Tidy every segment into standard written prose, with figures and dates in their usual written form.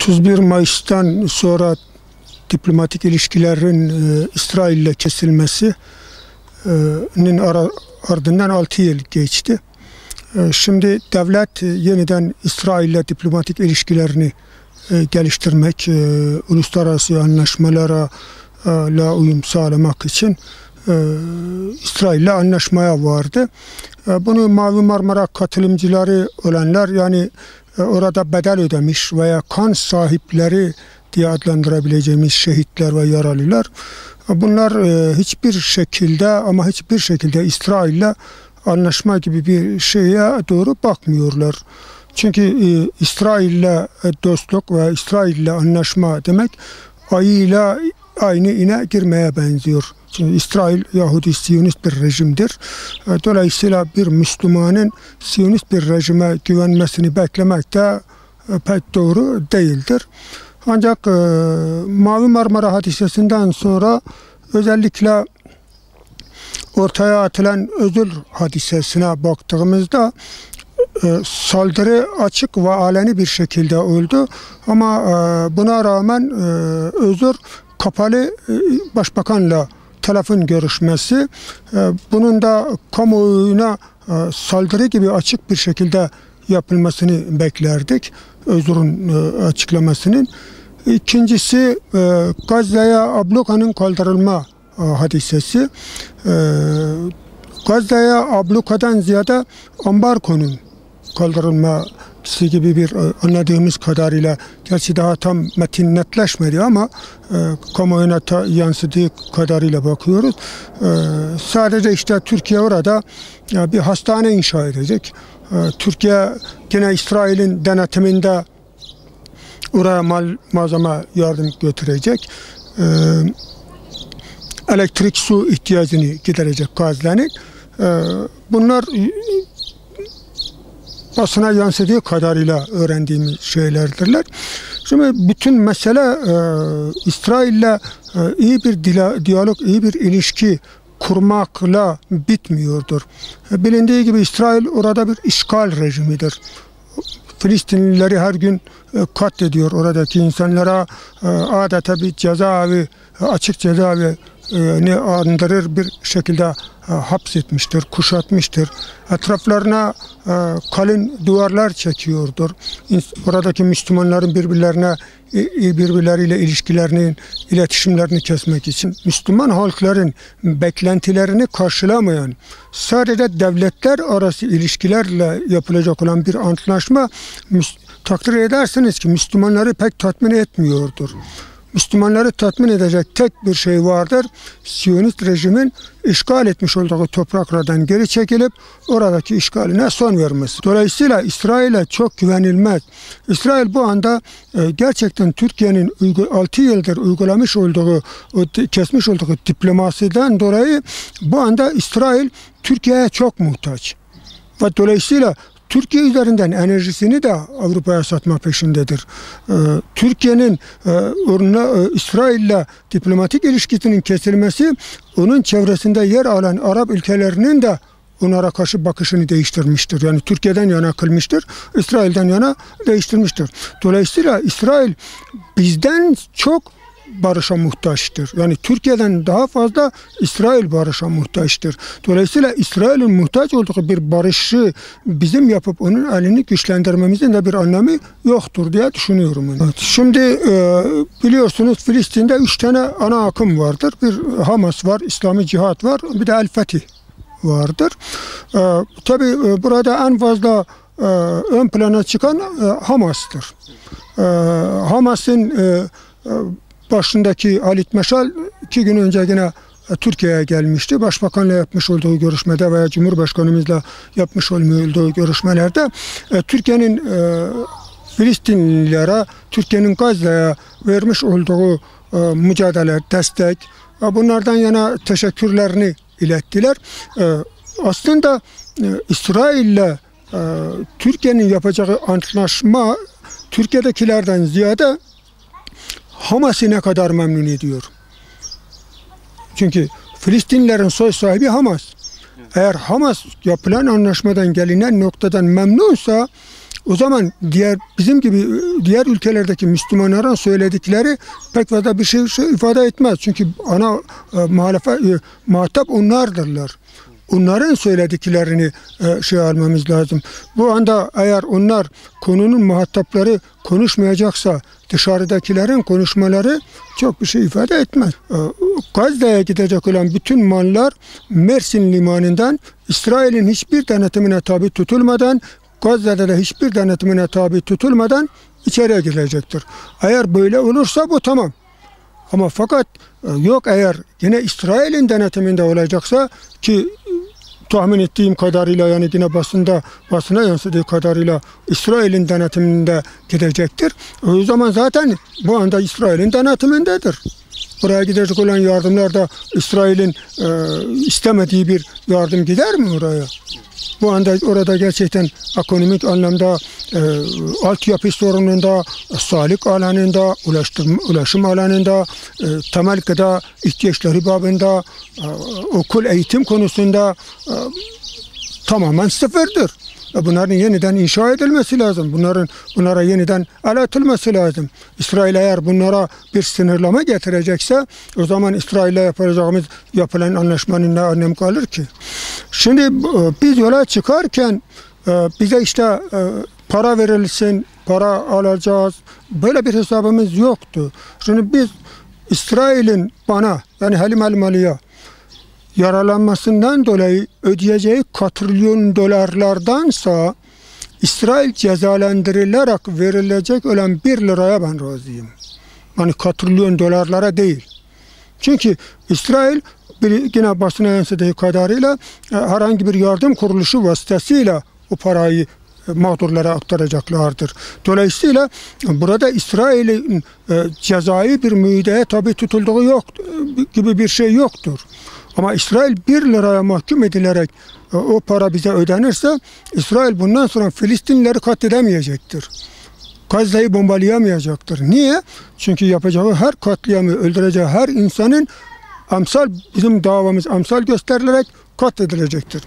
31 Mayıs'tan sonra diplomatik ilişkilerin İsrail ile kesilmesinin ardından 6 yıl geçti. Şimdi devlet yeniden İsrail ile diplomatik ilişkilerini geliştirmek, uluslararası anlaşmalara uyum sağlamak için İsrail ile anlaşmaya vardı. Bunu Mavi Marmara katılımcıları olanlar, yani orada bedel ödemiş veya kan sahipleri diye adlandırabileceğimiz şehitler ve yaralılar, bunlar hiçbir şekilde İsrail ile anlaşma gibi bir şeye doğru bakmıyorlar. Çünkü İsrail ile dostluk ve İsrail ile anlaşma demek ayıyla aynı ine girmeye benziyor. Çünkü İsrail Yahudi Siyonist bir rejimdir. Dolayısıyla bir Müslümanın Siyonist bir rejime güvenmesini beklemek de pek doğru değildir. Ancak Mavi Marmara hadisesinden sonra özellikle ortaya atılan Özür hadisesine baktığımızda saldırı açık ve aleni bir şekilde oldu. Ama buna rağmen Özür kapalı başbakanla telefon görüşmesi, bunun da kamuoyuna saldırı gibi açık bir şekilde yapılmasını beklerdik. Özür'ün açıklamasının. İkincisi Gazze'ye ablukanın kaldırılma hadisesi. Gazze'ye ablukadan ziyade ambargonun kaldırılması gibi bir, anladığımız kadarıyla, gerçi daha tam metin netleşmedi ama kamuoyuna yansıdığı kadarıyla bakıyoruz. Sadece işte Türkiye orada bir hastane inşa edecek. Türkiye yine İsrail'in denetiminde oraya malzeme yardım götürecek. Elektrik, su ihtiyacını giderecek Gazze'nin. Bunlar basına yansıdığı kadarıyla öğrendiğimiz şeylerdirler. Şimdi bütün mesele İsrail'le iyi bir diyalog, iyi bir ilişki kurmakla bitmiyordur. Bilindiği gibi İsrail orada bir işgal rejimidir. Filistinlileri her gün katlediyor. Oradaki insanlara adeta bir cezaevi, açık cezaevi ne andırır bir şekilde hapsetmiştir, kuşatmıştır. Etraflarına kalın duvarlar çekiyordur. Oradaki Müslümanların birbirleriyle ilişkilerini, iletişimlerini kesmek için Müslüman halkların beklentilerini karşılamayan, sadece devletler arası ilişkilerle yapılacak olan bir antlaşma, takdir edersiniz ki Müslümanları pek tatmin etmiyordur. Müslümanları tatmin edecek tek bir şey vardır: Siyonist rejimin işgal etmiş olduğu topraklardan geri çekilip oradaki işgaline son vermesi. Dolayısıyla İsrail'e çok güvenilmez. İsrail bu anda gerçekten Türkiye'nin 6 yıldır uygulamış olduğu, kesmiş olduğu diplomasiden dolayı bu anda İsrail Türkiye'ye çok muhtaç. Ve dolayısıyla Türkiye üzerinden enerjisini de Avrupa'ya satma peşindedir. Türkiye'nin İsrail'le diplomatik ilişkisinin kesilmesi, onun çevresinde yer alan Arap ülkelerinin de onlara karşı bakışını değiştirmiştir. Yani Türkiye'den yana kılmıştır, İsrail'den yana değiştirmiştir. Dolayısıyla İsrail bizden çok barışa muhtaçtır. Yani Türkiye'den daha fazla İsrail barışa muhtaçtır. Dolayısıyla İsrail'in muhtaç olduğu bir barışı bizim yapıp onun elini güçlendirmemizin de bir anlamı yoktur diye düşünüyorum. Evet. Şimdi biliyorsunuz Filistin'de 3 tane ana akım vardır. Bir Hamas var, İslami Cihat var, bir de El Fetih vardır. Tabii burada en fazla ön plana çıkan Hamas'tır. Hamas'ın başındaki Halit Meşal 2 gün önce yine Türkiye'ye gelmişti. Başbakanla yapmış olduğu görüşmede veya Cumhurbaşkanımızla yapmış olduğu görüşmelerde Türkiye'nin Filistinlilere, Türkiye'nin Gazze'ye vermiş olduğu mücadele, destek, bunlardan yana teşekkürlerini ilettiler. Aslında İsrail'le Türkiye'nin yapacağı antlaşma Türkiye'dekilerden ziyade Hamas'ı ne kadar memnun ediyor. Çünkü Filistinlilerin soy sahibi Hamas. Eğer Hamas yapılan anlaşmadan gelinen noktadan memnunsa, O zaman bizim gibi diğer ülkelerdeki Müslümanların söyledikleri pek fazla bir şey ifade etmez. Çünkü ana muhatap onlardırlar. Onların söylediklerini almamız lazım. Bu anda eğer onlar konunun muhatapları konuşmayacaksa dışarıdakilerin konuşmaları çok bir şey ifade etmez. Gazze'ye gidecek olan bütün mallar Mersin limanından İsrail'in hiçbir denetimine tabi tutulmadan, Gazze'de de hiçbir denetimine tabi tutulmadan içeriye girecektir. Eğer böyle olursa bu tamam. Ama fakat yok, eğer yine İsrail'in denetiminde olacaksa ki tahmin ettiğim kadarıyla, yani yine basına yansıdığı kadarıyla İsrail'in denetiminde gidecektir. O zaman zaten bu anda İsrail'in denetimindedir. Buraya gidecek olan yardımlar da İsrail'in istemediği bir yardım gider mi oraya? Bu anda orada gerçekten ekonomik anlamda altyapı sorununda, sağlık alanında, ulaşım alanında, temel gıda ihtiyaçları babında, okul eğitim konusunda tamamen sıfırdır. Bunların yeniden inşa edilmesi lazım. Bunlara yeniden el atılması lazım. İsrail eğer bunlara bir sınırlama getirecekse o zaman İsrail'le yapılan anlaşmanın ne anlamı kalır ki? Şimdi biz yola çıkarken bize işte para verilsin, para alacağız, böyle bir hesabımız yoktu. Şimdi biz İsrail'in bana, yani Halim Elmalı'ya yaralanmasından dolayı ödeyeceği katrilyon dolarlardansa İsrail cezalandırılarak verilecek olan 1 liraya ben razıyım. Yani katrilyon dolarlara değil. Çünkü İsrail yine basına yansıdığı kadarıyla herhangi bir yardım kuruluşu vasıtasıyla o parayı mağdurlara aktaracaklardır. Dolayısıyla burada İsrail'in cezai bir müeyyideye tabi tutulduğu gibi bir şey yoktur. Ama İsrail 1 liraya mahkum edilerek o para bize ödenirse İsrail bundan sonra Filistinlileri katledemeyecektir. Gazze'yi bombalayamayacaktır. Niye? Çünkü yapacağı her katliamı, öldüreceği her insanın bizim davamız amsal gösterilerek katledilecektir.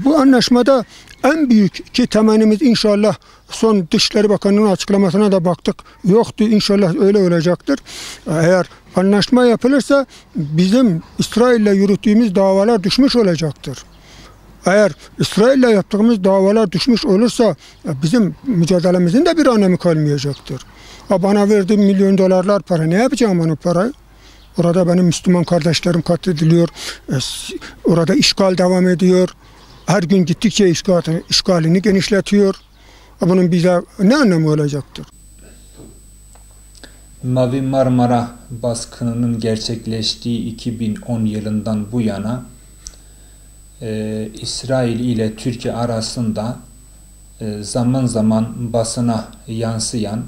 Bu anlaşmada en büyük ki temennimiz, inşallah son Dışişleri Bakanı'nın açıklamasına da baktık, yoktu, inşallah öyle olacaktır. Eğer anlaşma yapılırsa bizim İsrail'le yürüttüğümüz davalar düşmüş olacaktır. Eğer İsrail'le yaptığımız davalar düşmüş olursa bizim mücadelemizin de bir anlamı kalmayacaktır. Bana verdiğim milyon dolarlar para, ne yapacağım onu parayı? Orada benim Müslüman kardeşlerim katlediliyor. Orada işgal devam ediyor. Her gün gittikçe işgalini genişletiyor. Bunun bize ne anlamı olacaktır? Mavi Marmara baskınının gerçekleştiği 2010 yılından bu yana İsrail ile Türkiye arasında zaman zaman basına yansıyan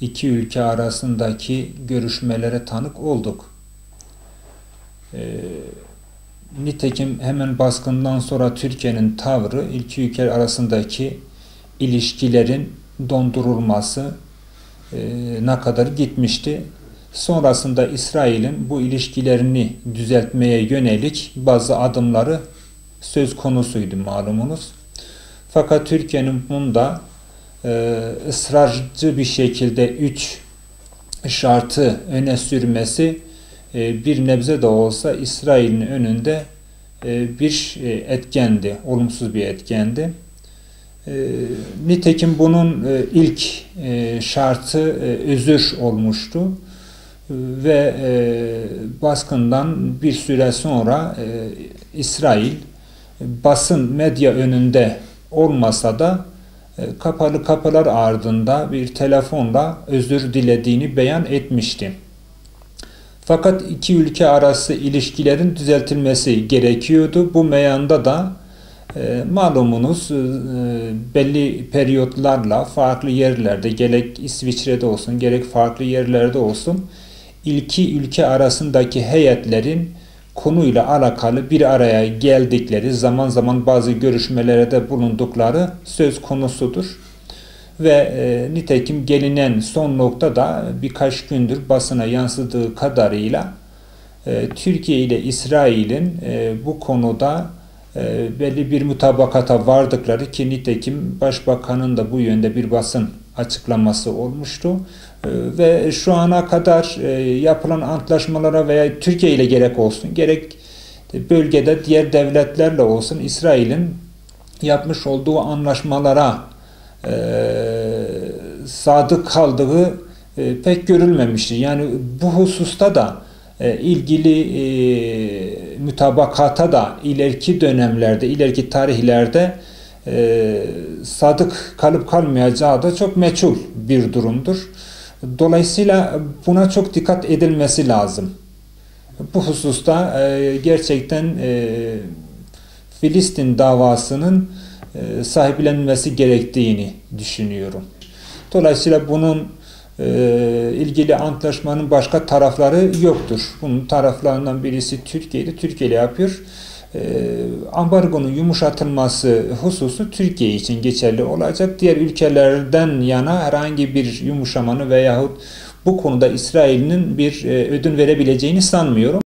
iki ülke arasındaki görüşmelere tanık olduk. Nitekim hemen baskından sonra Türkiye'nin tavrı iki ülke arasındaki ilişkilerin dondurulması ne kadar gitmişti. Sonrasında İsrail'in bu ilişkilerini düzeltmeye yönelik bazı adımları söz konusuydu malumunuz. Fakat Türkiye'nin bunda ısrarcı bir şekilde 3 şartı öne sürmesi bir nebze de olsa İsrail'in önünde bir etkendi, olumsuz bir etkendi. Nitekim bunun ilk şartı özür olmuştu ve baskından bir süre sonra İsrail basın medya önünde olmasa da kapalı kapılar ardında bir telefonla özür dilediğini beyan etmişti. Fakat iki ülke arası ilişkilerin düzeltilmesi gerekiyordu. Bu meyanda da malumunuz belli periyotlarla farklı yerlerde, gerek İsviçre'de olsun gerek farklı yerlerde olsun, iki ülke arasındaki heyetlerin konuyla alakalı bir araya geldikleri, zaman zaman bazı görüşmelere de bulundukları söz konusudur. Ve nitekim gelinen son nokta da birkaç gündür basına yansıdığı kadarıyla Türkiye ile İsrail'in bu konuda belli bir mutabakata vardıkları ki nitekim Başbakanın da bu yönde bir basın açıklaması olmuştu. Ve şu ana kadar yapılan antlaşmalara veya Türkiye ile gerek olsun, gerek bölgede diğer devletlerle olsun İsrail'in yapmış olduğu anlaşmalara sadık kaldığı pek görülmemişti. Yani bu hususta da ilgili mütabakata da ileriki dönemlerde, ileriki tarihlerde sadık kalıp kalmayacağı da çok meçhul bir durumdur. Dolayısıyla buna çok dikkat edilmesi lazım. Bu hususta gerçekten Filistin davasının sahiplenilmesi gerektiğini düşünüyorum. Dolayısıyla bunun ilgili antlaşmanın başka tarafları yoktur. Bunun taraflarından birisi Türkiye'de. Türkiye ile yapıyor. Ambargonun yumuşatılması hususu Türkiye için geçerli olacak. Diğer ülkelerden yana herhangi bir yumuşamanı veyahut bu konuda İsrail'in bir ödün verebileceğini sanmıyorum.